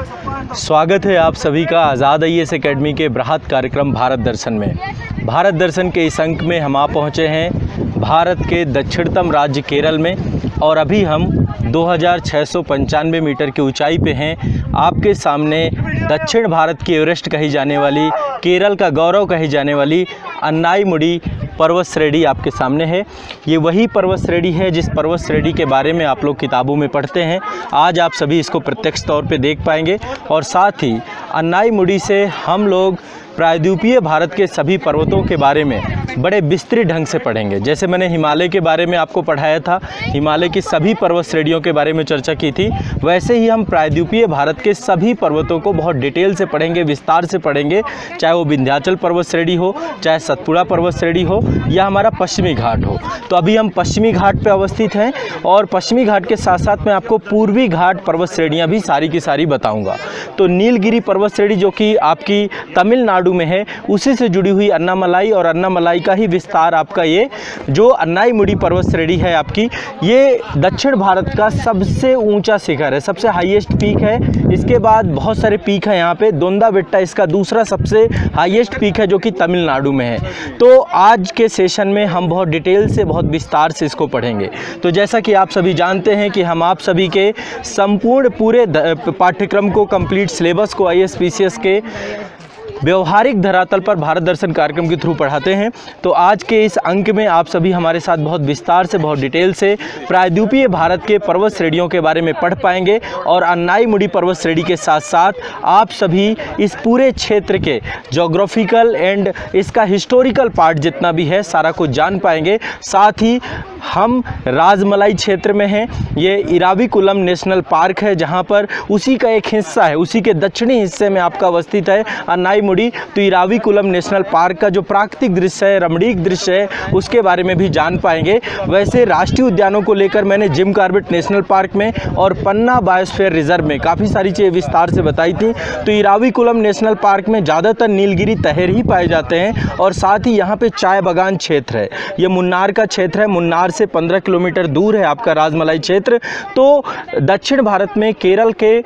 स्वागत है आप सभी का आज़ाद आईएएस एकेडमी के बृहत कार्यक्रम भारत दर्शन में। भारत दर्शन के इस अंक में हम आ पहुँचे हैं भारत के दक्षिणतम राज्य केरल में और अभी हम 2695 मीटर की ऊंचाई पे हैं। आपके सामने दक्षिण भारत की एवरेस्ट कही जाने वाली, केरल का गौरव कही जाने वाली अन्नाईमुडी पर्वत श्रेणी आपके सामने है। ये वही पर्वत श्रेणी है जिस पर्वत श्रेणी के बारे में आप लोग किताबों में पढ़ते हैं। आज आप सभी इसको प्रत्यक्ष तौर पे देख पाएंगे और साथ ही अन्नाईमुडी से हम लोग प्रायद्वीपीय भारत के सभी पर्वतों के बारे में बड़े विस्तृत ढंग से पढ़ेंगे। जैसे मैंने हिमालय के बारे में आपको पढ़ाया था, हिमालय की सभी पर्वत श्रेणियों के बारे में चर्चा की थी, वैसे ही हम प्रायद्वीपीय भारत के सभी पर्वतों को बहुत डिटेल से पढ़ेंगे, विस्तार से पढ़ेंगे। चाहे वो विंध्याचल पर्वत श्रेणी हो, चाहे सतपुड़ा पर्वत श्रेणी हो या हमारा पश्चिमी घाट हो। तो अभी हम पश्चिमी घाट पर अवस्थित हैं और पश्चिमी घाट के साथ साथ मैं आपको पूर्वी घाट पर्वत श्रेणियाँ भी सारी की सारी बताऊँगा। तो नीलगिरी पर्वत श्रेणी जो कि आपकी तमिलनाडु में है, उसी से जुड़ी हुई अन्नामलाई और अन्नामलाई का ही विस्तार आपका ये जो अन्नाईमुडी पर्वत श्रेणी है आपकी, ये दक्षिण भारत का सबसे ऊंचा शिखर है, सबसे हाईएस्ट पीक है। इसके बाद बहुत सारे पीक हैं यहाँ पे। दोंडाबेट्टा इसका दूसरा सबसे हाईएस्ट पीक है जो कि तमिलनाडु में है। तो आज के सेशन में हम बहुत डिटेल से, बहुत विस्तार से इसको पढ़ेंगे। तो जैसा कि आप सभी जानते हैं कि हम आप सभी के संपूर्ण पूरे पाठ्यक्रम को, कंप्लीट सिलेबस को IAS-PCS के व्यवहारिक धरातल पर भारत दर्शन कार्यक्रम के थ्रू पढ़ाते हैं। तो आज के इस अंक में आप सभी हमारे साथ बहुत विस्तार से, बहुत डिटेल से प्रायद्वीपीय भारत के पर्वत श्रेणियों के बारे में पढ़ पाएंगे और अन्नाईमुडी पर्वत श्रेणी के साथ साथ आप सभी इस पूरे क्षेत्र के ज्योग्राफिकल एंड इसका हिस्टोरिकल पार्ट जितना भी है सारा कुछ जान पाएंगे। साथ ही हम राजमलाई क्षेत्र में हैं। ये इराविकुलम नेशनल पार्क है जहाँ पर उसी का एक हिस्सा है, उसी के दक्षिणी हिस्से में आपका अवस्थित है अन्नाईमुडी। तो इराविकुलम नेशनल पार्क का जो प्राकृतिक दृश्य है, रमणीक दृश्य है, उसके बारे में भी जान पाएंगे। वैसे राष्ट्रीय उद्यानों को लेकर मैंने जिम कॉर्बेट नेशनल पार्क में और पन्ना बायोस्फीयर रिजर्व में काफ़ी सारी चीज़ें विस्तार से बताई थी। तो इराविकुलम नेशनल पार्क में ज़्यादातर नीलगिरी तहेर ही पाए जाते हैं और साथ ही यहाँ पे चाय बागान क्षेत्र है। ये मुन्नार का क्षेत्र है, मुन्नार से 15 किलोमीटर दूर है आपका राजमलाई क्षेत्र। तो दक्षिण भारत में केरल के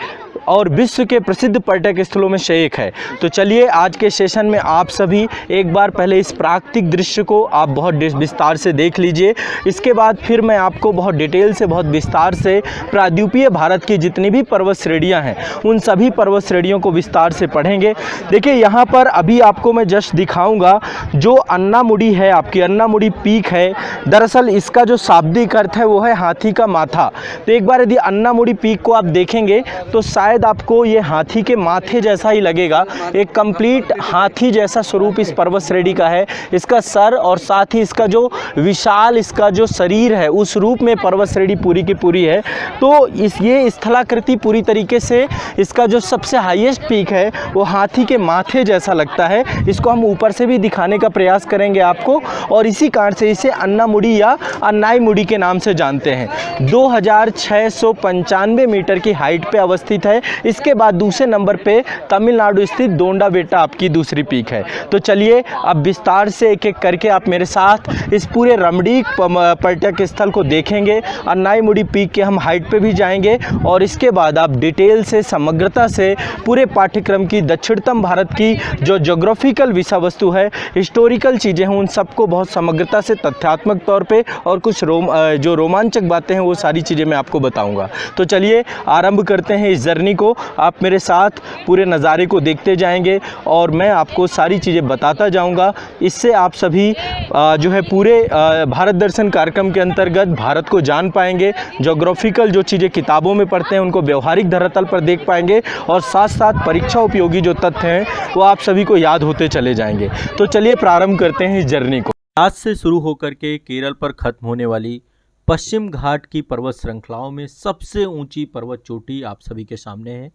और विश्व के प्रसिद्ध पर्यटक स्थलों में से एक है। तो चलिए आज के सेशन में आप सभी एक बार पहले इस प्राकृतिक दृश्य को आप बहुत विस्तार से देख लीजिए। इसके बाद फिर मैं आपको बहुत डिटेल से, बहुत विस्तार से प्रायद्वीपीय भारत की जितनी भी पर्वत श्रेणियां हैं उन सभी पर्वत श्रेणियों को विस्तार से पढ़ेंगे। देखिए यहाँ पर अभी आपको मैं जस्ट दिखाऊंगा जो अन्नामुडी है, आपकी अन्नामुडी पीक है। दरअसल इसका जो शाब्दिक अर्थ है वो है हाथी का माथा। तो एक बार यदि अन्नामुडी पीक को आप देखेंगे तो शायद आपको ये हाथी के माथे जैसा ही लगेगा। एक कंप्लीट हाथी जैसा स्वरूप इस पर्वत श्रेणी का है। इसका सर और साथ ही इसका जो विशाल इसका जो शरीर है उस रूप में पर्वत श्रेणी पूरी की पूरी है। तो ये स्थलाकृति पूरी तरीके से इसका जो सबसे हाईएस्ट पीक है वो हाथी के माथे जैसा लगता है। इसको हम ऊपर से भी दिखाने का प्रयास करेंगे आपको और इसी कारण से इसे अन्नामुडी या अन्नाईमुडी के नाम से जानते हैं। 2695 मीटर की हाइट पे अवस्थित है। इसके बाद दूसरे नंबर पे तमिलनाडु स्थित दोंडाबेट्टा आपकी दूसरी पीक है। तो चलिए अब विस्तार से एक एक करके आप मेरे साथ इस पूरे रमणीक पर्यटक स्थल को देखेंगे। अन्नाईमुडी पीक के हम हाइट पे भी जाएंगे और इसके बाद आप डिटेल से, समग्रता से पूरे पाठ्यक्रम की दक्षिणतम भारत की जो ज्योग्राफिकल विषय वस्तु है, हिस्टोरिकल चीज़ें हैं, उन सबको बहुत समग्रता से, तथ्यात्मक तौर पे और कुछ जो रोमांचक बातें हैं वो सारी चीज़ें मैं आपको बताऊंगा। तो चलिए आरंभ करते हैं इस जर्नी को। आप मेरे साथ पूरे नज़ारे को देखते जाएंगे और मैं आपको सारी चीज़ें बताता जाऊंगा। इससे आप सभी जो है पूरे भारत दर्शन कार्यक्रम के अंतर्गत भारत को जान पाएंगे। ज्योग्राफिकल जो चीज़ें किताबों में पढ़ते हैं उनको व्यवहारिक धरातल पर देख पाएंगे और साथ साथ परीक्षा उपयोगी जो तथ्य हैं वो आप सभी को याद होते चले जाएंगे। तो चलिए प्रारंभ करते हैं इस जर्नी को। आज से शुरू होकर के केरल पर खत्म होने वाली पश्चिम घाट की पर्वत श्रृंखलाओं में सबसे ऊंची पर्वत चोटी आप सभी के सामने है।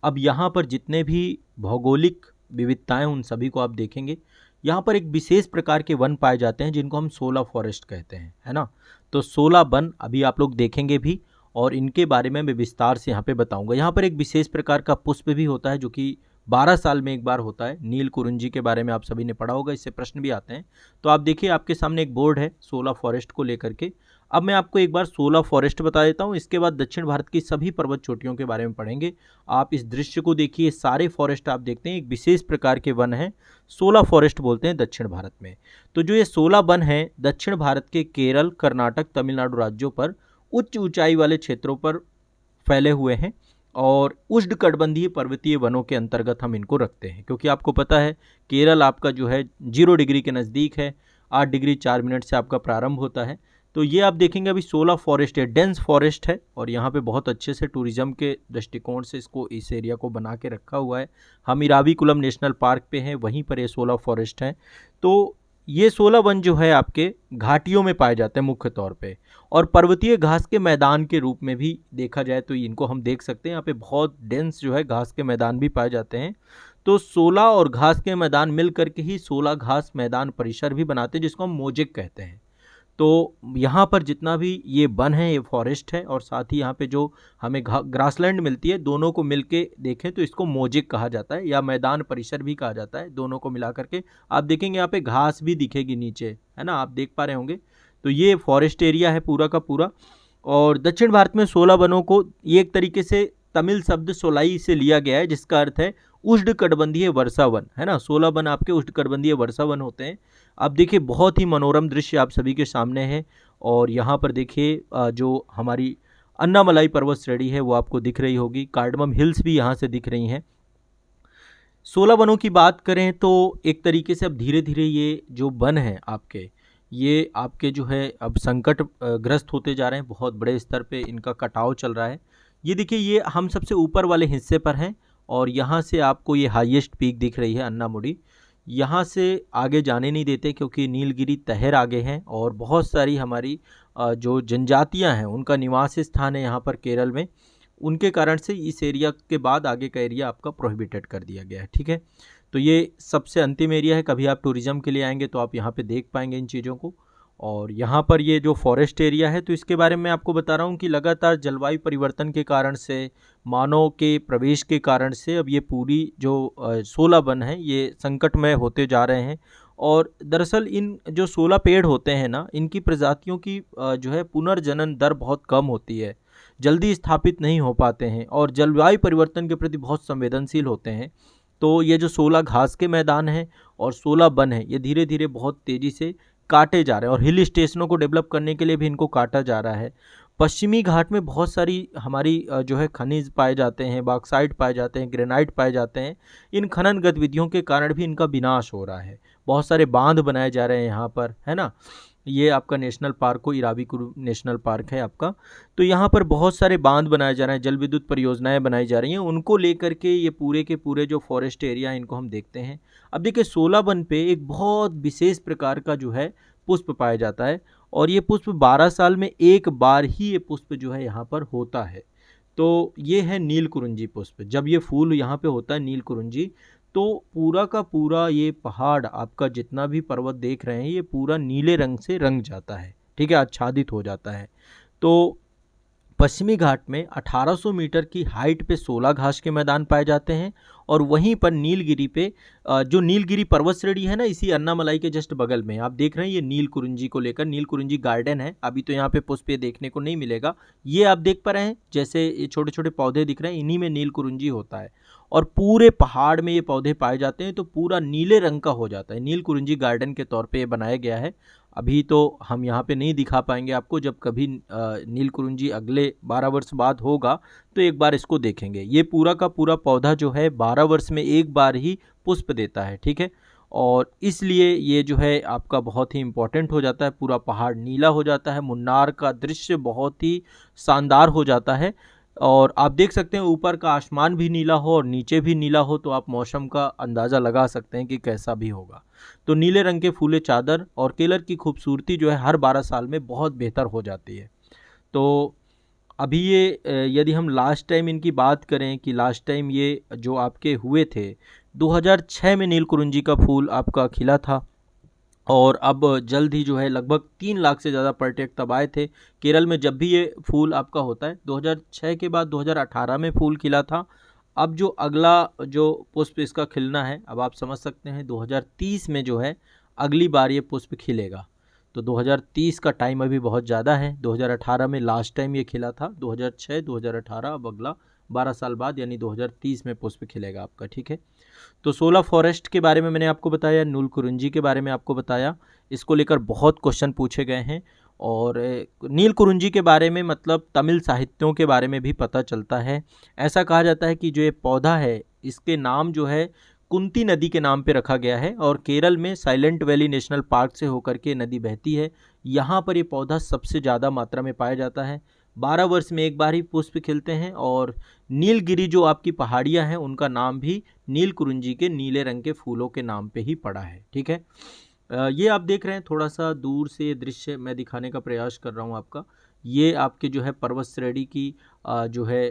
अब यहाँ पर जितने भी भौगोलिक विविधताएं उन सभी को आप देखेंगे। यहाँ पर एक विशेष प्रकार के वन पाए जाते हैं जिनको हम 16 फॉरेस्ट कहते हैं, है ना। तो 16 वन अभी आप लोग देखेंगे भी और इनके बारे में मैं विस्तार से यहाँ पे बताऊँगा। यहाँ पर एक विशेष प्रकार का पुष्प भी होता है जो कि 12 साल में एक बार होता है। नील कुरुंजी के बारे में आप सभी ने पढ़ा होगा, इससे प्रश्न भी आते हैं। तो आप देखिए आपके सामने एक बोर्ड है 16 फॉरेस्ट को लेकर के। अब मैं आपको एक बार 16 फॉरेस्ट बता देता हूँ, इसके बाद दक्षिण भारत की सभी पर्वत चोटियों के बारे में पढ़ेंगे। आप इस दृश्य को देखिए, सारे फॉरेस्ट आप देखते हैं एक विशेष प्रकार के वन हैं, 16 फॉरेस्ट बोलते हैं दक्षिण भारत में। तो जो ये 16 वन हैं दक्षिण भारत के केरल, कर्नाटक, तमिलनाडु राज्यों पर उच्च ऊंचाई वाले क्षेत्रों पर फैले हुए हैं और उष्णकटिबंधीय पर्वतीय वनों के अंतर्गत हम इनको रखते हैं, क्योंकि आपको पता है केरल आपका जो है 0 डिग्री के नज़दीक है, 8 डिग्री 4 मिनट से आपका प्रारंभ होता है। तो ये आप देखेंगे अभी 16 फॉरेस्ट है, डेंस फॉरेस्ट है और यहाँ पे बहुत अच्छे से टूरिज्म के दृष्टिकोण से इस एरिया को बना के रखा हुआ है। हम इराविकुलम नेशनल पार्क पे हैं, वहीं पर ये 16 फॉरेस्ट हैं। तो ये 16 वन जो है आपके घाटियों में पाए जाते हैं मुख्य तौर पे, और पर्वतीय घास के मैदान के रूप में भी देखा जाए तो इनको हम देख सकते हैं। यहाँ पे बहुत डेंस जो है घास के मैदान भी पाए जाते हैं। तो 16 और घास के मैदान मिल करके ही 16 घास मैदान परिसर भी बनाते हैं, जिसको हम मोजेक कहते हैं। तो यहाँ पर जितना भी ये वन है ये फॉरेस्ट है, और साथ ही यहाँ पे जो हमें ग्रासलैंड मिलती है, दोनों को मिलके देखें तो इसको मोजेक कहा जाता है या मैदान परिसर भी कहा जाता है। दोनों को मिला करके आप देखेंगे यहाँ पे घास भी दिखेगी नीचे, है ना, आप देख पा रहे होंगे। तो ये फॉरेस्ट एरिया है पूरा का पूरा। और दक्षिण भारत में 16 वनों को ये एक तरीके से तमिल शब्द सोलाई से लिया गया है, जिसका अर्थ है उष्णकटिबंधीय वर्षा वन, है ना। 16 वन आपके उष्णकटिबंधीय वर्षा वन होते हैं। अब देखिए बहुत ही मनोरम दृश्य आप सभी के सामने है, और यहाँ पर देखिए जो हमारी अन्नामलाई पर्वत श्रेणी है वो आपको दिख रही होगी, कार्डमम हिल्स भी यहाँ से दिख रही हैं। 16 वनों की बात करें तो एक तरीके से अब धीरे धीरे ये जो वन हैं आपके, ये आपके जो है अब संकट ग्रस्त होते जा रहे हैं, बहुत बड़े स्तर पे इनका कटाव चल रहा है। ये देखिए ये हम सबसे ऊपर वाले हिस्से पर हैं, और यहाँ से आपको ये हाईएस्ट पीक दिख रही है अन्नामुडी। यहाँ से आगे जाने नहीं देते क्योंकि नीलगिरी तहर आगे हैं, और बहुत सारी हमारी जो जनजातियाँ हैं उनका निवास स्थान है यहाँ पर केरल में, उनके कारण से इस एरिया के बाद आगे का एरिया आपका प्रोहिबिटेड कर दिया गया है, ठीक है। तो ये सबसे अंतिम एरिया है, कभी आप टूरिज़्म के लिए आएंगे तो आप यहाँ पे देख पाएंगे इन चीज़ों को। और यहाँ पर ये जो फॉरेस्ट एरिया है तो इसके बारे में आपको बता रहा हूँ कि लगातार जलवायु परिवर्तन के कारण से, मानव के प्रवेश के कारण से अब ये पूरी जो 16 वन है ये संकटमय होते जा रहे हैं। और दरअसल इन जो 16 पेड़ होते हैं ना, इनकी प्रजातियों की जो है पुनर्जनन दर बहुत कम होती है, जल्दी स्थापित नहीं हो पाते हैं और जलवायु परिवर्तन के प्रति बहुत संवेदनशील होते हैं। तो ये जो 16 घास के मैदान हैं और 16 वन हैं, ये धीरे धीरे बहुत तेज़ी से काटे जा रहे हैं, और हिल स्टेशनों को डेवलप करने के लिए भी इनको काटा जा रहा है। पश्चिमी घाट में बहुत सारी हमारी जो है खनिज पाए जाते हैं, बॉक्साइट पाए जाते हैं, ग्रेनाइट पाए जाते हैं। इन खनन गतिविधियों के कारण भी इनका विनाश हो रहा है। बहुत सारे बांध बनाए जा रहे हैं यहाँ पर, है ना। ये आपका नेशनल पार्क को इराविकुलम नेशनल पार्क है आपका। तो यहाँ पर बहुत सारे बांध बनाए जा रहे हैं, जल विद्युत परियोजनाएं बनाई जा रही हैं, उनको लेकर के ये पूरे के पूरे जो फॉरेस्ट एरिया इनको हम देखते हैं। अब देखिए 16 वन पे एक बहुत विशेष प्रकार का जो है पुष्प पाया जाता है, और ये पुष्प 12 साल में एक बार ही ये पुष्प जो है यहाँ पर होता है। तो ये है नीलकुरुंजी पुष्प। जब ये फूल यहाँ पे होता है नीलकुरुंजी, तो पूरा का पूरा ये पहाड़ आपका जितना भी पर्वत देख रहे हैं ये पूरा नीले रंग से रंग जाता है, ठीक है, आच्छादित हो जाता है। तो पश्चिमी घाट में 1800 मीटर की हाइट पे 16 घास के मैदान पाए जाते हैं, और वहीं पर नीलगिरी पे जो नीलगिरी पर्वत श्रेणी है ना, इसी अन्नामलाई के जस्ट बगल में आप देख रहे हैं ये नीलकुरुंजी को लेकर नीलकुरुंजी गार्डन है। अभी तो यहाँ पे पुष्प देखने को नहीं मिलेगा, ये आप देख पा रहे हैं जैसे ये छोटे छोटे पौधे दिख रहे हैं, इन्हीं में नीलकुरुंजी होता है, और पूरे पहाड़ में ये पौधे पाए जाते हैं, तो पूरा नीले रंग का हो जाता है। नीलकुरुंजी गार्डन के तौर पे ये बनाया गया है। अभी तो हम यहाँ पे नहीं दिखा पाएंगे आपको, जब कभी नीलकुरुंजी अगले 12 वर्ष बाद होगा तो एक बार इसको देखेंगे। ये पूरा का पूरा पौधा जो है 12 वर्ष में एक बार ही पुष्प देता है, ठीक है, और इसलिए ये जो है आपका बहुत ही इम्पोर्टेंट हो जाता है। पूरा पहाड़ नीला हो जाता है, मुन्नार का दृश्य बहुत ही शानदार हो जाता है, और आप देख सकते हैं ऊपर का आसमान भी नीला हो और नीचे भी नीला हो, तो आप मौसम का अंदाज़ा लगा सकते हैं कि कैसा भी होगा। तो नीले रंग के फूले चादर और केरल की खूबसूरती जो है हर 12 साल में बहुत बेहतर हो जाती है। तो अभी ये यदि हम लास्ट टाइम इनकी बात करें कि लास्ट टाइम ये जो आपके हुए थे 2006 में नीलकुरुंजी का फूल आपका खिला था, और अब जल्द ही जो है लगभग 3 लाख से ज़्यादा पर्यटक तब आए थे केरल में। जब भी ये फूल आपका होता है 2006 के बाद 2018 में फूल खिला था। अब जो अगला जो पुष्प इसका खिलना है, अब आप समझ सकते हैं 2030 में जो है अगली बार ये पुष्प खिलेगा। तो 2030 का टाइम अभी बहुत ज़्यादा है। 2018 में लास्ट टाइम ये खिला था, 2006, 2018, अब अगला 12 साल बाद यानी 2030 में पुष्प खिलेगा आपका, ठीक है। तो 16 फॉरेस्ट के बारे में मैंने आपको बताया, नीलकुरुंजी के बारे में आपको बताया, इसको लेकर बहुत क्वेश्चन पूछे गए हैं। और नीलकुरुंजी के बारे में मतलब तमिल साहित्यों के बारे में भी पता चलता है। ऐसा कहा जाता है कि जो ये पौधा है इसके नाम जो है कुंती नदी के नाम पे रखा गया है, और केरल में साइलेंट वैली नेशनल पार्क से होकर के नदी बहती है। यहाँ पर ये पौधा सबसे ज़्यादा मात्रा में पाया जाता है। 12 वर्ष में एक बार ही पुष्प खिलते हैं। और नीलगिरी जो आपकी पहाड़ियाँ हैं उनका नाम भी नीलकुरुंजी के नीले रंग के फूलों के नाम पे ही पड़ा है, ठीक है। ये आप देख रहे हैं, थोड़ा सा दूर से दृश्य मैं दिखाने का प्रयास कर रहा हूँ आपका। ये आपके जो है पर्वत श्रेणी की जो है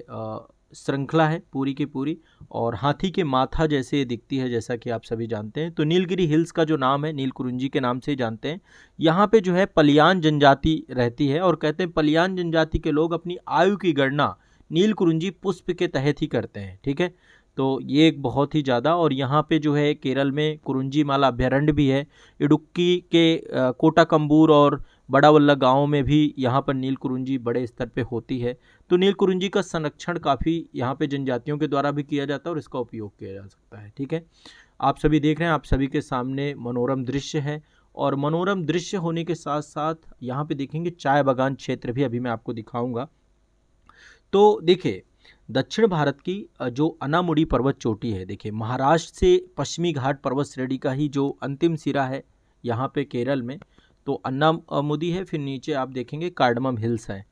श्रृंखला है पूरी की पूरी, और हाथी के माथा जैसे ये दिखती है, जैसा कि आप सभी जानते हैं। तो नीलगिरी हिल्स का जो नाम है नीलकुरुंजी के नाम से ही जानते हैं। यहाँ पे जो है पलियान जनजाति रहती है, और कहते हैं पलियान जनजाति के लोग अपनी आयु की गणना नीलकुरुंजी पुष्प के तहत ही करते हैं, ठीक है। तो ये एक बहुत ही ज़्यादा, और यहाँ पे जो है केरल में कुरुंजी माला अभ्यारण्य भी है। इडुक्की के कोटाकम्बूर और बड़ावल्ला गाँव में भी यहाँ पर नीलकुरुंजी बड़े स्तर पे होती है। तो नीलकुरुंजी का संरक्षण काफ़ी यहाँ पे जनजातियों के द्वारा भी किया जाता है और इसका उपयोग किया जा सकता है, ठीक है। आप सभी देख रहे हैं, आप सभी के सामने मनोरम दृश्य है, और मनोरम दृश्य होने के साथ साथ यहाँ पे देखेंगे चाय बागान क्षेत्र भी अभी मैं आपको दिखाऊंगा। तो देखिए, दक्षिण भारत की जो अनामुडी पर्वत चोटी है, देखिए महाराष्ट्र से पश्चिमी घाट पर्वत श्रेणी का ही जो अंतिम सिरा है यहाँ पे केरल में, तो अन्नामुदी है, फिर नीचे आप देखेंगे कार्डमम हिल्स है।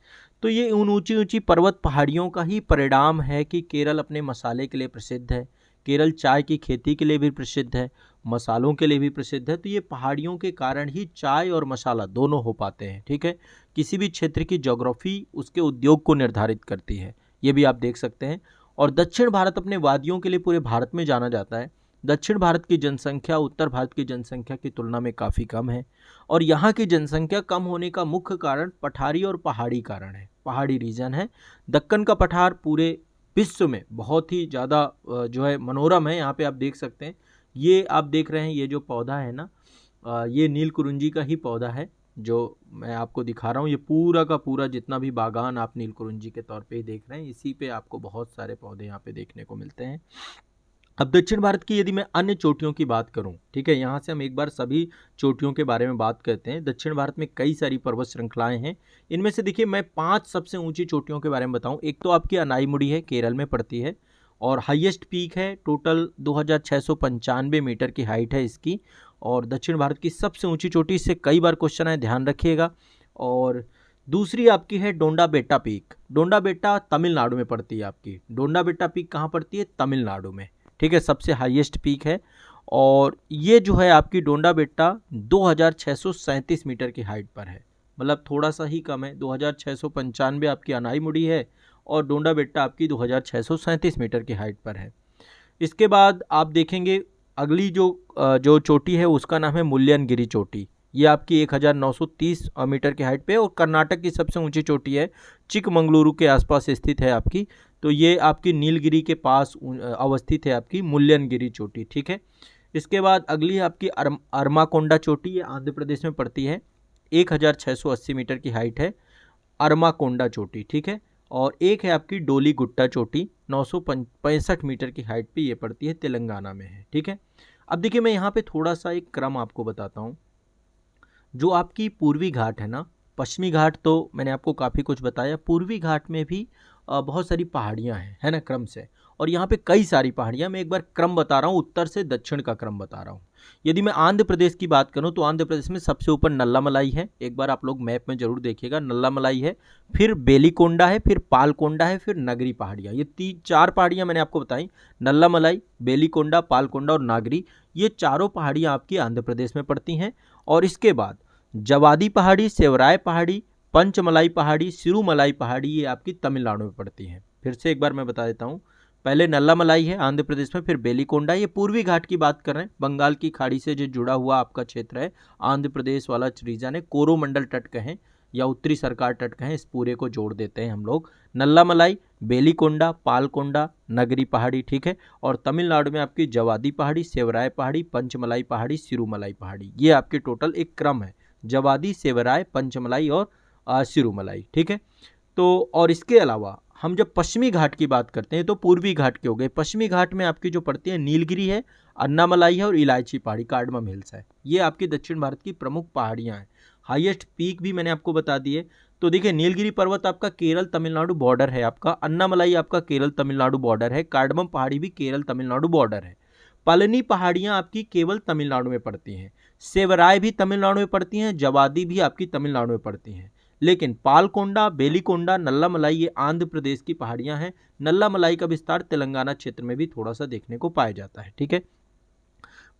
तो ये उन ऊंची ऊंची पर्वत पहाड़ियों का ही परिणाम है कि केरल अपने मसाले के लिए प्रसिद्ध है। केरल चाय की खेती के लिए भी प्रसिद्ध है, मसालों के लिए भी प्रसिद्ध है। तो ये पहाड़ियों के कारण ही चाय और मसाला दोनों हो पाते हैं, ठीक है। किसी भी क्षेत्र की ज्योग्राफी उसके उद्योग को निर्धारित करती है, ये भी आप देख सकते हैं। और दक्षिण भारत अपने वादियों के लिए पूरे भारत में जाना जाता है। दक्षिण भारत की जनसंख्या उत्तर भारत की जनसंख्या की तुलना में काफ़ी कम है, और यहाँ की जनसंख्या कम होने का मुख्य कारण पठारी और पहाड़ी कारण है, पहाड़ी रीजन है। दक्कन का पठार पूरे विश्व में बहुत ही ज़्यादा जो है मनोरम है। यहाँ पे आप देख सकते हैं, ये आप देख रहे हैं, ये जो पौधा है ना, ये नीलकुरुंजी का ही पौधा है जो मैं आपको दिखा रहा हूँ। ये पूरा का पूरा जितना भी बागान आप नीलकुरुंजी के तौर पे ही देख रहे हैं, इसी पे आपको बहुत सारे पौधे यहाँ पे देखने को मिलते हैं। अब दक्षिण भारत की यदि मैं अन्य चोटियों की बात करूं, ठीक है, यहाँ से हम एक बार सभी चोटियों के बारे में बात करते हैं। दक्षिण भारत में कई सारी पर्वत श्रृंखलाएं हैं। इनमें से देखिए मैं 5 सबसे ऊंची चोटियों के बारे में बताऊं। एक तो आपकी अनाईमुड़ी है, केरल में पड़ती है, और हाईएस्ट पीक है, टोटल 2695 मीटर की हाइट है इसकी, और दक्षिण भारत की सबसे ऊँची चोटी। इससे कई बार क्वेश्चन आए, ध्यान रखिएगा। और दूसरी आपकी है डोंडा बेट्टा पीक। डोंडा बेट्टा तमिलनाडु में पड़ती है आपकी। डोंडा बेट्टा पीक कहाँ पड़ती है? तमिलनाडु में, ठीक है, सबसे हाईएस्ट पीक है। और ये जो है आपकी डोंडा बेट्टा 2637 मीटर की हाइट पर है, मतलब थोड़ा सा ही कम है। 2695 आपकी अनाईमुड़ी है, और डोंडा बेट्टा आपकी 2637 मीटर की हाइट पर है। इसके बाद आप देखेंगे अगली जो चोटी है उसका नाम है मुल्यनगिरी चोटी। ये आपकी 1930 मीटर की हाइट पे, और कर्नाटक की सबसे ऊंची चोटी है, चिकमंगलुरु के आसपास स्थित है आपकी। तो ये आपकी नीलगिरी के पास अवस्थित है आपकी मुल्यनगिरी चोटी, ठीक है। इसके बाद अगली है आपकी अरमाकोंडा चोटी। ये आंध्र प्रदेश में पड़ती है, 1680 मीटर की हाइट है अरमाकोंडा चोटी, ठीक है। और एक है आपकी डोली गुट्टा चोटी, 965 मीटर की हाइट पे ये पड़ती है, तेलंगाना में है, ठीक है। अब देखिए मैं यहाँ पे थोड़ा सा एक क्रम आपको बताता हूँ। जो आपकी पूर्वी घाट है ना, पश्चिमी घाट तो मैंने आपको काफ़ी कुछ बताया, पूर्वी घाट में भी बहुत सारी पहाड़ियाँ हैं, है ना, क्रम से। और यहाँ पे कई सारी पहाड़ियाँ, मैं एक बार क्रम बता रहा हूँ, उत्तर से दक्षिण का क्रम बता रहा हूँ। यदि मैं आंध्र प्रदेश की बात करूँ तो आंध्र प्रदेश में सबसे ऊपर नल्लामलाई है, एक बार आप लोग मैप में जरूर देखिएगा, नल्लामलाई है, फिर बेलीकोंडा है, फिर पालकोंडा है, फिर नगरी पहाड़ियाँ। ये 4 पहाड़ियाँ मैंने आपको बताई, नल्लामलाई, बेलीकोंडा, पालकोंडा और नागरी। ये चारों पहाड़ियाँ आपकी आंध्र प्रदेश में पड़ती हैं। और इसके बाद जवादी पहाड़ी, सेवराय पहाड़ी, पंचमलाई पहाड़ी, सिरुमलाई पहाड़ी, ये आपकी तमिलनाडु में पड़ती हैं। फिर से एक बार मैं बता देता हूँ, पहले नल्लामलाई है आंध्र प्रदेश में, फिर बेलीकोंडा, ये पूर्वी घाट की बात कर रहे हैं, बंगाल की खाड़ी से जो जुड़ा हुआ आपका क्षेत्र है, आंध्र प्रदेश वाला रीजन है, कोरोमंडल तट कहें या उत्तरी सरकार तट कहें, इस पूरे को जोड़ देते हैं हम लोग। नल्लामलाई, बेलीकोंडा, पालकोंडा, नगरी पहाड़ी, ठीक है। और तमिलनाडु में आपकी जवादी पहाड़ी, सेवराय पहाड़ी, पंचमलाई पहाड़ी, सिरुमलाई पहाड़ी। ये आपके टोटल एक क्रम है जवादी, सेवराय, पंचमलाई और सिरुमलाई। ठीक है, तो और इसके अलावा हम जब पश्चिमी घाट की बात करते हैं तो पूर्वी घाट के हो गए। पश्चिमी घाट में आपकी जो पड़ती है नीलगिरी है, अन्नामलाई है और इलायची पहाड़ी, कार्डमम हिल्स है। ये आपकी दक्षिण भारत की प्रमुख पहाड़ियाँ हैं। हाईएस्ट पीक भी मैंने आपको बता दिए। तो देखिए, नीलगिरी पर्वत आपका केरल तमिलनाडु बॉर्डर है आपका, अन्नामलाई आपका केरल तमिलनाडु बॉर्डर है, कार्डमम पहाड़ी भी केरल तमिलनाडु बॉर्डर है। पलनी पहाड़ियाँ आपकी केवल तमिलनाडु में पड़ती हैं, सेवराय भी तमिलनाडु में पड़ती हैं, जवादी भी आपकी तमिलनाडु में पड़ती हैं। लेकिन पालकोंडा, बेलीकोंडा, नल्लामलाई ये आंध्र प्रदेश की पहाड़ियाँ हैं। नल्लामलाई का विस्तार तेलंगाना क्षेत्र में भी थोड़ा सा देखने को पाया जाता है। ठीक है,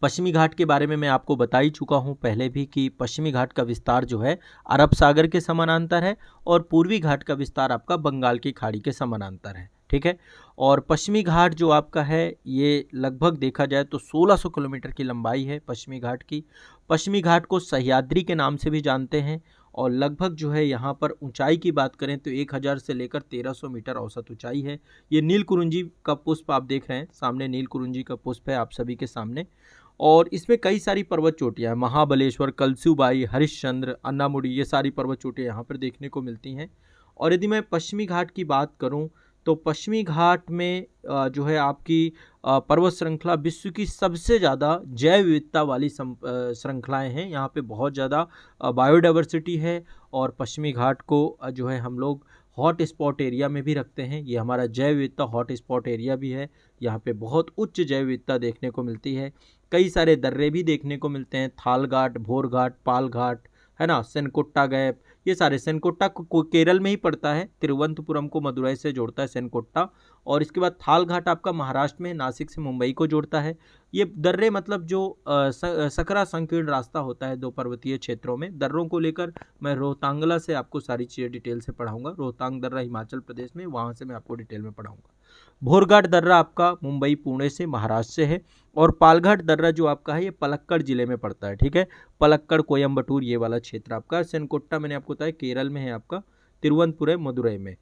पश्चिमी घाट के बारे में मैं आपको बता ही चुका हूँ पहले भी कि पश्चिमी घाट का विस्तार जो है अरब सागर के समानांतर है और पूर्वी घाट का विस्तार आपका बंगाल की खाड़ी के समानांतर है। ठीक है, और पश्चिमी घाट जो आपका है ये लगभग देखा जाए तो 1600 किलोमीटर की लंबाई है पश्चिमी घाट की। पश्चिमी घाट को सह्याद्री के नाम से भी जानते हैं और लगभग जो है यहाँ पर ऊंचाई की बात करें तो 1000 से लेकर 1300 मीटर औसत ऊंचाई है। ये नीलकुरुंजी का पुष्प आप देख रहे हैं सामने, नीलकुरुंजी का पुष्प है आप सभी के सामने। और इसमें कई सारी पर्वत चोटियाँ हैं, महाबलेश्वर, कलसूबाई, हरिश्चंद्र, अन्नामुड़ी, ये सारी पर्वत चोटियाँ यहाँ पर देखने को मिलती हैं। और यदि मैं पश्चिमी घाट की बात करूँ तो पश्चिमी घाट में जो है आपकी पर्वत श्रृंखला विश्व की सबसे ज़्यादा जैव विविधता वाली श्रृंखलाएं हैं। यहाँ पे बहुत ज़्यादा बायोडाइवर्सिटी है और पश्चिमी घाट को जो है हम लोग हॉट स्पॉट एरिया में भी रखते हैं। ये हमारा जैव विविधता हॉट स्पॉट एरिया भी है। यहाँ पे बहुत उच्च जैव विविधता देखने को मिलती है। कई सारे दर्रे भी देखने को मिलते हैं, थाल घाट, भोर घाट, पाल घाट, है ना, सेनकोट्टा गैप, ये सारे। सेनकोट्टा को केरल में ही पड़ता है, तिरुवनंतपुरम को मदुरई से जोड़ता है सेनकोट्टा। और इसके बाद थाल घाट आपका महाराष्ट्र में नासिक से मुंबई को जोड़ता है। ये दर्रे मतलब जो सकरा संकीर्ण रास्ता होता है दो पर्वतीय क्षेत्रों में, दर्रों को लेकर मैं रोहतांगला से आपको सारी चीज़ें डिटेल से पढ़ाऊंगा। रोहतांग दर्रा हिमाचल प्रदेश में, वहाँ से मैं आपको डिटेल में पढ़ाऊंगा। भोरघाट दर्रा आपका मुंबई पुणे से महाराष्ट्र से है। और पालघाट दर्रा जो आपका है ये पलक्कड़ जिले में पड़ता है। ठीक है, पलक्कड़, कोयम्बटूर, ये वाला क्षेत्र आपका। सेनकोट्टा मैंने आपको बताया केरल में है आपका, तिरुवनंतपुरम मदुरई में।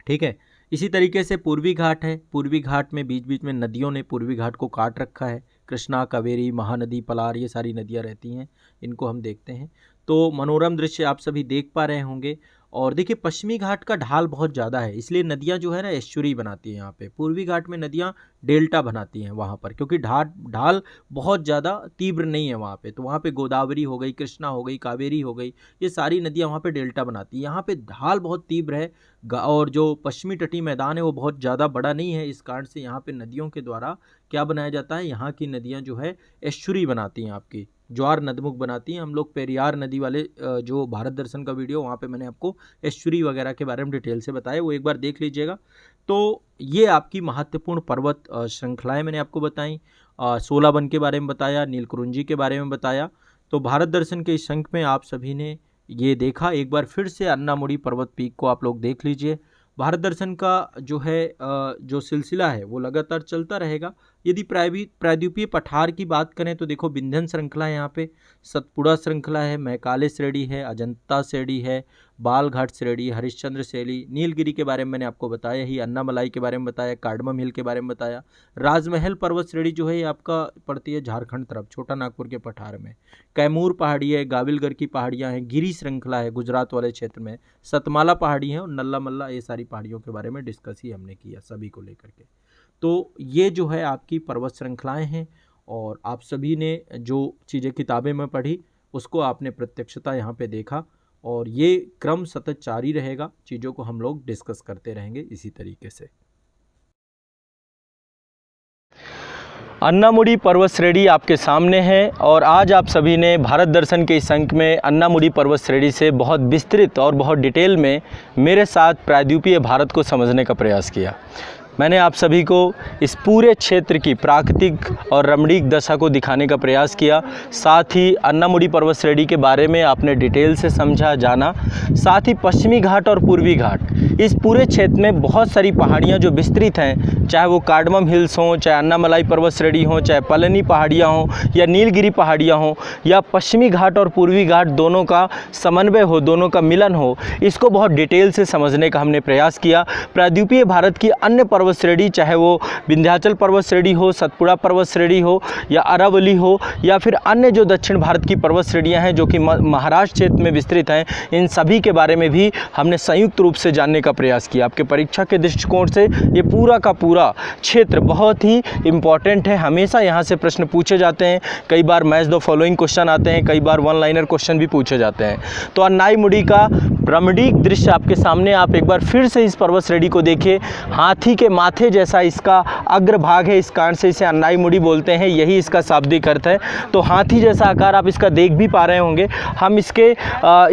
ठीक है, इसी तरीके से पूर्वी घाट है। पूर्वी घाट में बीच बीच में नदियों ने पूर्वी घाट को काट रखा है। कृष्णा, कावेरी, महानदी, पलार, ये सारी नदियाँ रहती हैं, इनको हम देखते हैं। तो मनोरम दृश्य आप सभी देख पा रहे होंगे। और देखिए, पश्चिमी घाट का ढाल बहुत ज़्यादा है, इसलिए नदियाँ जो है ना एस्चुरी बनाती हैं यहाँ पे। पूर्वी घाट में नदियाँ डेल्टा बनाती हैं वहाँ पर, क्योंकि ढाल बहुत ज़्यादा तीव्र नहीं है वहाँ पे। तो वहाँ पे गोदावरी हो गई, कृष्णा हो गई, कावेरी हो गई, ये सारी नदियाँ वहाँ पे डेल्टा बनाती हैं। यहाँ पे ढाल बहुत तीव्र है और जो पश्चिमी तटीय मैदान है वो बहुत ज़्यादा बड़ा नहीं है। इस कारण से यहाँ पे नदियों के द्वारा क्या बनाया जाता है, यहाँ की नदियाँ जो है एस्चुरी बनाती हैं, आपकी ज्वार नदमुख बनाती हैं। हम लोग पेरियार नदी वाले जो भारत दर्शन का वीडियो, वहाँ पे मैंने आपको एस्चुरी वगैरह के बारे में डिटेल से बताया, वो एक बार देख लीजिएगा। तो ये आपकी महत्वपूर्ण पर्वत श्रृंखलाएं मैंने आपको बताई। 16 वन के बारे में बताया, नीलकुरुंजी के बारे में बताया। तो भारत दर्शन के इस अंक में आप सभी ने ये देखा। एक बार फिर से अन्नामुड़ी पर्वत पीक को आप लोग देख लीजिए। भारत दर्शन का जो है जो सिलसिला है वो लगातार चलता रहेगा। यदि प्रायद्वीपीय पठार की बात करें तो देखो, विंध्यन श्रृंखला है यहाँ पे, सतपुड़ा श्रृंखला है, मैकाले श्रेणी है, अजंता श्रेणी है, बालघाट श्रेणी, हरिश्चंद्र श्रेणी, नीलगिरी के बारे में मैंने आपको बताया ही, अन्नामलाई के बारे में बताया, कार्डमम हिल के बारे में बताया। राजमहल पर्वत श्रेणी जो है ये आपका पड़ती है झारखंड तरफ, छोटा नागपुर के पठार में। कैमूर पहाड़ी है, गाविलगढ़ की पहाड़ियाँ हैं, गिरी श्रृंखला है गुजरात वाले क्षेत्र में, सतमाला पहाड़ी है और नल्ला मल्ला, ये सारी पहाड़ियों के बारे में डिस्कस ही हमने किया सभी को लेकर के। तो ये जो है आपकी पर्वत श्रृंखलाएं हैं और आप सभी ने जो चीज़ें किताबें में पढ़ी उसको आपने प्रत्यक्षता यहाँ पे देखा और ये क्रम सतत जारी रहेगा। चीज़ों को हम लोग डिस्कस करते रहेंगे इसी तरीके से। अन्नामुड़ी पर्वत श्रेणी आपके सामने है और आज आप सभी ने भारत दर्शन के इस अंक में अन्नामुड़ी पर्वत श्रेणी से बहुत विस्तृत और बहुत डिटेल में मेरे साथ प्रायद्वीपीय भारत को समझने का प्रयास किया। मैंने आप सभी को इस पूरे क्षेत्र की प्राकृतिक और रमणीक दशा को दिखाने का प्रयास किया। साथ ही अन्नामुड़ी पर्वत श्रेणी के बारे में आपने डिटेल से समझा, जाना। साथ ही पश्चिमी घाट और पूर्वी घाट, इस पूरे क्षेत्र में बहुत सारी पहाड़ियाँ जो विस्तृत हैं, चाहे वो कार्डमम हिल्स हों, चाहे अन्नामलाई पर्वत श्रेणी हों, चाहे पलनी पहाड़ियाँ हों या नीलगिरी पहाड़ियाँ हों, या पश्चिमी घाट और पूर्वी घाट दोनों का समन्वय हो, दोनों का मिलन हो, इसको बहुत डिटेल से समझने का हमने प्रयास किया। प्रायद्वीपीय भारत की अन्य पर्वत पर्वत श्रेणी, चाहे वो विंध्याचल पर्वत श्रेणी हो, सतपुड़ा पर्वत श्रेणी हो, या अरावली हो, या फिर अन्य जो दक्षिण भारत की पर्वत श्रेणियाँ हैं जो कि महाराष्ट्र क्षेत्र में विस्तृत हैं, इन सभी के बारे में भी हमने संयुक्त रूप से जानने का प्रयास किया। आपके परीक्षा के दृष्टिकोण से ये पूरा का पूरा क्षेत्र बहुत ही इम्पॉर्टेंट है। हमेशा यहाँ से प्रश्न पूछे जाते हैं, कई बार मैच द फॉलोइंग क्वेश्चन आते हैं, कई बार वन लाइनर क्वेश्चन भी पूछे जाते हैं। तो अन्नाईमुड़ी का भ्रमणीक दृश्य आपके सामने, आप एक बार फिर से इस पर्वत श्रेणी को देखिए। हाथी के माथे जैसा इसका अग्रभाग है, इस कारण से इसे अन्नाईमुड़ी बोलते हैं, यही इसका शाब्दिक अर्थ है। तो हाथी जैसा आकार आप इसका देख भी पा रहे होंगे। हम इसके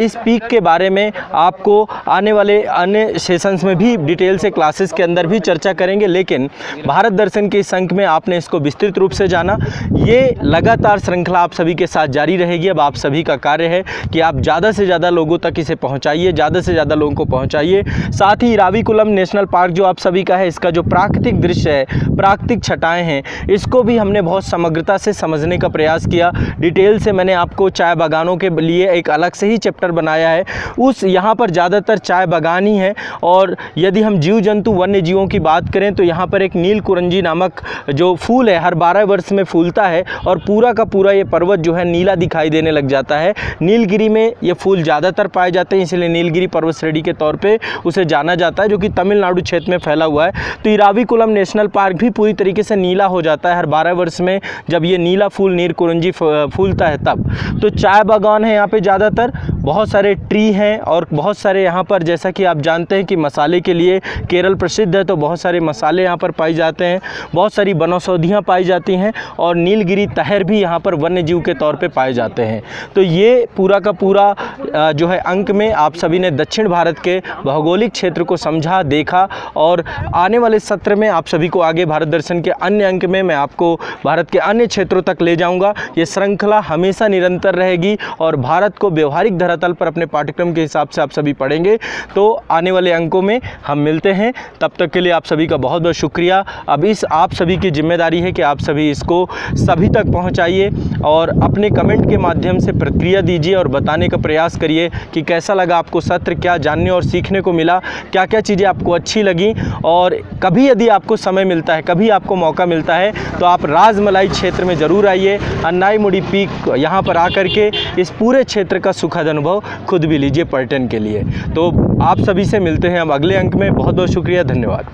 इस पीक के बारे में आपको आने वाले अन्य सेशंस में भी डिटेल से क्लासेस के अंदर भी चर्चा करेंगे, लेकिन भारत दर्शन के इस अंक में आपने इसको विस्तृत रूप से जाना। ये लगातार श्रृंखला आप सभी के साथ जारी रहेगी। अब आप सभी का कार्य है कि आप ज़्यादा से ज़्यादा लोगों तक इसे पहुँचाइए, ज़्यादा से ज़्यादा लोगों को पहुँचाइए। साथ ही इराविकुलम नेशनल पार्क जो आप सभी का है, इसका जो प्राकृतिक दृश्य है, प्राकृतिक छटाएँ हैं, इसको भी हमने बहुत समग्रता से समझने का प्रयास किया। डिटेल से मैंने आपको चाय बागानों के लिए एक अलग से ही चैप्टर बनाया है। उस यहाँ पर ज़्यादातर चाय बागान ही है। और यदि हम जीव जंतु वन्य जीवों की बात करें तो यहाँ पर एक नील कुरंजी नामक जो फूल है, हर 12 वर्ष में फूलता है और पूरा का पूरा ये पर्वत जो है नीला दिखाई देने लग जाता है। नीलगिरी में ये फूल ज़्यादातर पाए जाते हैं, इसलिए नीलगिरी पर्वत श्रेणी के तौर पे उसे जाना जाता है, जो कि तमिलनाडु क्षेत्र में फैला हुआ है। तो इराविकुलम नेशनल पार्क भी पूरी तरीके से नीला हो जाता है हर 12 वर्ष में, जब ये नीला फूल नील कुरंजी फूलता है तब। तो चाय बागान है यहाँ पे ज़्यादातर, बहुत सारे ट्री हैं और बहुत सारे यहाँ पर, जैसा कि आप जानते हैं कि मसाले के लिए केरल प्रसिद्ध है, तो बहुत सारे मसाले यहाँ पर पाए जाते हैं, बहुत सारी वनौषधियाँ पाई जाती हैं और नीलगिरी तहर भी यहाँ पर वन्य जीव के तौर पे पाए जाते हैं। तो ये पूरा का पूरा जो है अंक में आप सभी ने दक्षिण भारत के भौगोलिक क्षेत्र को समझा, देखा, और आने वाले सत्र में आप सभी को आगे भारत दर्शन के अन्य अंक में मैं आपको भारत के अन्य क्षेत्रों तक ले जाऊँगा। ये श्रृंखला हमेशा निरंतर रहेगी और भारत को व्यवहारिक धरातल पर अपने पाठ्यक्रम के हिसाब से आप सभी पढ़ेंगे। तो आने वाले अंकों में हम मिलते हैं, तब तक के लिए आप सभी का बहुत बहुत शुक्रिया। अब इस आप सभी की जिम्मेदारी है कि आप सभी इसको सभी तक पहुंचाइए और अपने कमेंट के माध्यम से प्रतिक्रिया दीजिए और बताने का प्रयास करिए कि कैसा लगा आपको सत्र, क्या जानने और सीखने को मिला, क्या क्या चीज़ें आपको अच्छी लगी। और कभी यदि आपको समय मिलता है, कभी आपको मौका मिलता है, तो आप राजमलाई क्षेत्र में ज़रूर आइए। अन्नाईमुड़ी पीक यहाँ पर आकर के इस पूरे क्षेत्र का सुखद अनुभव खुद भी लीजिए पर्यटन के लिए। तो आप सभी से मिलते हैं अब अगले अंक में। बहुत बहुत शुक्रिया, धन्यवाद।